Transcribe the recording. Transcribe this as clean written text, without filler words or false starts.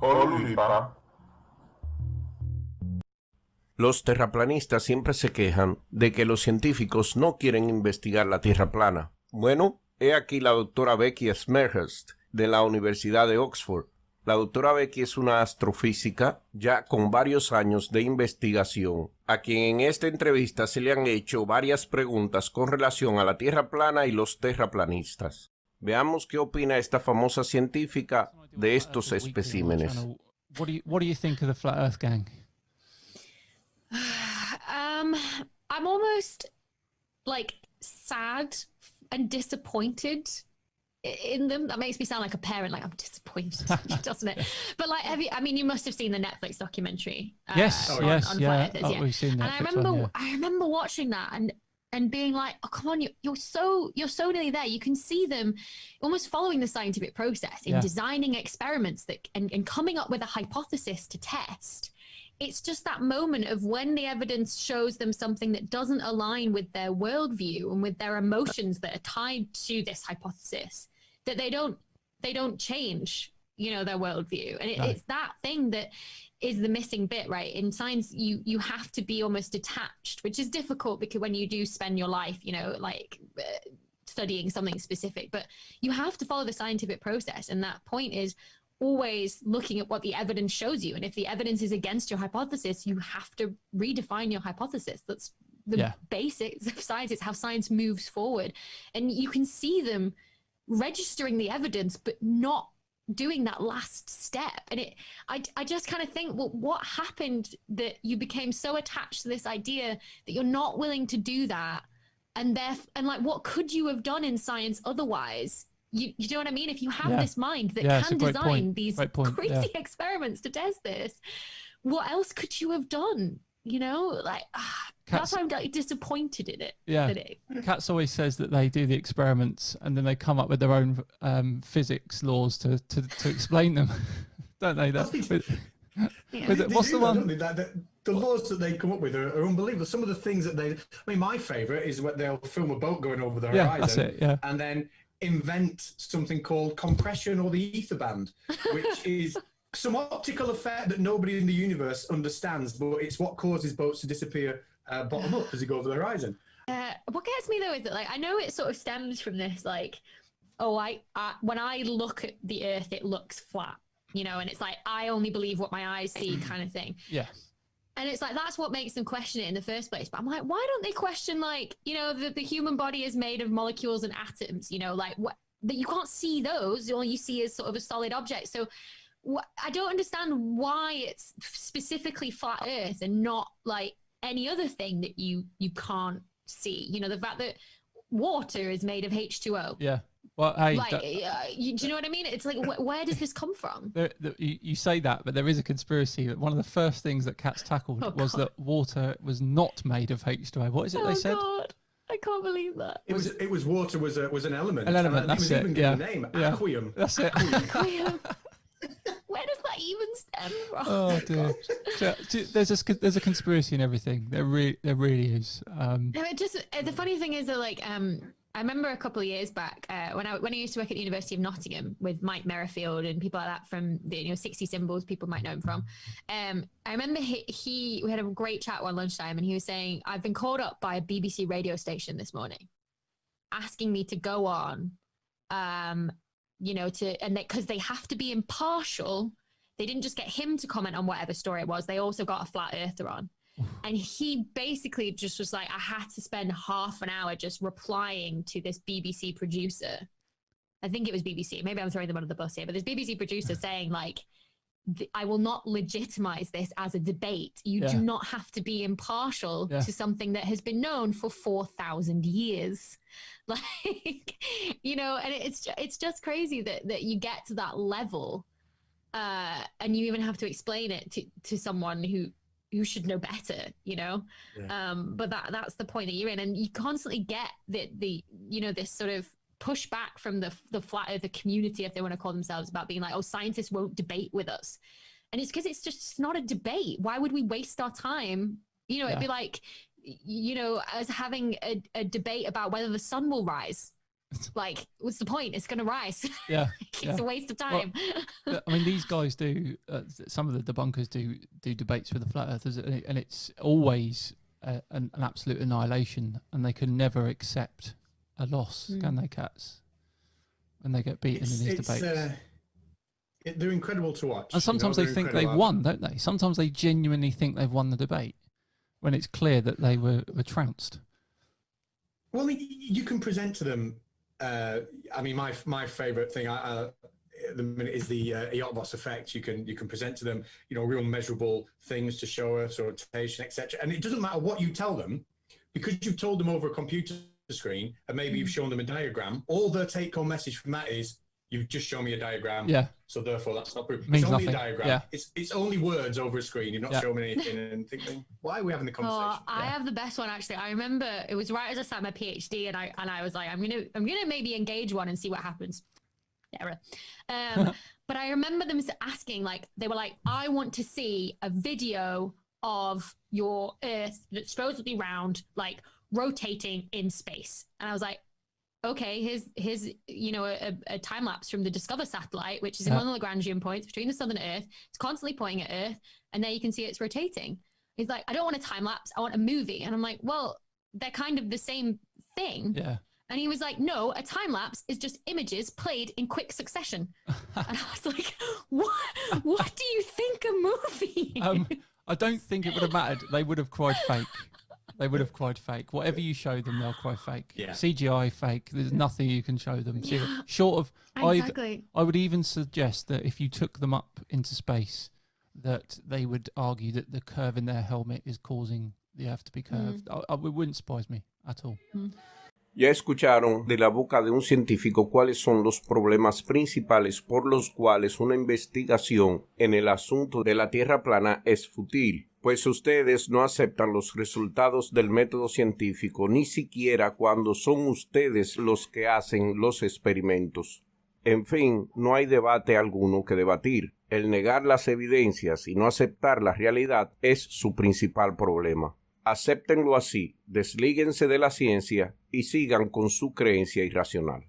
JOLULIPA. Los terraplanistas siempre se quejan de que los científicos no quieren investigar la Tierra plana. Bueno, he aquí la doctora Becky Smethurst de la Universidad de Oxford. La doctora Becky es una astrofísica ya con varios años de investigación, a quien en esta entrevista se le han hecho varias preguntas con relación a la Tierra plana y los terraplanistas. Veamos qué opina esta famosa científica de estos especímenes. What do you think of the Flat Earth Gang? I'm almost like sad and disappointed in them. That makes me sound like a parent, like I'm disappointed, doesn't it? But like, you must have seen the Netflix documentary. Yes, on yeah. Flat Earth, We've seen that. And I remember watching that and being like, oh, come on, you're so nearly there. You can see them almost following the scientific process in designing experiments that and coming up with a hypothesis to test. It's just that moment of when the evidence shows them something that doesn't align with their worldview and with their emotions that are tied to this hypothesis, that they don't change, their worldview. And it's that thing that is the missing bit, right? In science, you have to be almost detached, which is difficult because when you do spend your life, studying something specific, but you have to follow the scientific process. And that point is always looking at what the evidence shows you. And if the evidence is against your hypothesis, you have to redefine your hypothesis. That's the basics of science. It's how science moves forward. And you can see them registering the evidence, but not doing that last step. And I just kind of think, well, what happened that you became so attached to this idea that you're not willing to do that? And like, what could you have done in science otherwise? You know what I mean? If you have this mind that can design these crazy experiments to test this, what else could you have done? That's why I'm disappointed in it. Yeah. Katz always says that they do the experiments and then they come up with their own physics laws to explain them, don't they? What's the one? The laws that they come up with are unbelievable. Some of the things that my favourite is when they'll film a boat going over the horizon. That's it, and then invent something called compression or the ether band, which is some optical effect that nobody in the universe understands, but it's what causes boats to disappear bottom up as they go over the horizon. What gets me though is that, like, I know it sort of stems from this, like, when I look at the Earth, it looks flat, and it's like, I only believe what my eyes see kind of thing. Yeah. And it's like, that's what makes them question it in the first place. But I'm like, why don't they question, like, the human body is made of molecules and atoms, like what, that you can't see those, all you see is sort of a solid object. So I don't understand why it's specifically flat Earth and not like any other thing that you can't see. The fact that water is made of H2O. Yeah. Well, hey, do you know what I mean? It's like, where does this come from? You say that, but there is a conspiracy. One of the first things that Katz tackled was that water was not made of H2O. What is it they said? God. I can't believe that. It was water was an element. An element, that's it. Even given a name, aqueum. That's it. Aqueum. Where does that even stem from? Oh dear. So, there's a conspiracy in everything. There really is. No, the funny thing is that, like, I remember a couple of yeyears back when I used to work at the University of Nottingham with Mike Merrifield and people like that from the 60 Symbols, people might know him from. I remember we had a great chat one lunchtime, and he was saying, I've been called up by a BBC radio station this morning asking me to go on, because they have to be impartial. They didn't just get him to comment on whatever story it was. They also got a flat earther on. And he basically just was like, I had to spend half an hour just replying to this BBC producer. I think it was BBC. Maybe I'm throwing them under the bus here, but this BBC producer saying, like, I will not legitimize this as a debate. You do not have to be impartial to something that has been known for 4,000 years. Like, and it's just crazy that you get to that level and you even have to explain it to someone who should know better, but that's the point that you're in. And you constantly get this sort of pushback from the flat earther community, if they want to call themselves, about being like, oh, scientists won't debate with us. And it's because it's just not a debate. Why would we waste our time? It'd be like, us having a debate about whether the sun will rise Like, what's the point? It's going to rise. Yeah. It's a waste of time. Well, I mean, these guys do, some of the debunkers do debates with the flat earthers, and it's always an absolute annihilation, and they can never accept a loss, can they, cats? When they get beaten in these debates. They're incredible to watch. And sometimes they think they've won, don't they? Sometimes they genuinely think they've won the debate when it's clear that they were trounced. Well, I mean, you can present to them. I mean, my favourite thing at the minute is the Eötvös effect. You can present to them, real measurable things to show us, rotation, etc. And it doesn't matter what you tell them, because you've told them over a computer screen, and maybe you've shown them a diagram. All their take-home message from that is, you've just shown me a diagram. Yeah. So therefore, that's not proof. Means it's only nothing. a diagram. Yeah. It's only words over a screen. You're not showing me anything, and thinking, why are we having the conversation? I have the best one, actually. I remember it was right as I started my PhD, and I was like, I'm gonna maybe engage one and see what happens. Error. But I remember them asking, like, they were like, I want to see a video of your Earth that's supposedly round, like, rotating in space. And I was like, okay, here's a time lapse from the Discover satellite, which is in one of the Lagrangian points between the sun and Earth. It's constantly pointing at Earth, and there you can see it's rotating. He's like, I don't want a time lapse, I want a movie. And I'm like, well, they're kind of the same thing. Yeah. And he was like, no, a time lapse is just images played in quick succession. And I was like, what do you think a movie is? I don't think it would have mattered. They would have cried fake. They would have cried fake. Whatever you show them, they'll cry fake. Yeah. CGI fake. There's nothing you can show them. Yeah. Short of, exactly. I would even suggest that if you took them up into space, that they would argue that the curve in their helmet is causing the Earth to be curved. It wouldn't surprise me at all. Ya escucharon de la boca de un científico cuáles son los problemas principales por los cuales una investigación en el asunto de la Tierra plana es fútil. Pues ustedes no aceptan los resultados del método científico ni siquiera cuando son ustedes los que hacen los experimentos. En fin, no hay debate alguno que debatir. El negar las evidencias y no aceptar la realidad es su principal problema. Acéptenlo así, deslíguense de la ciencia y sigan con su creencia irracional.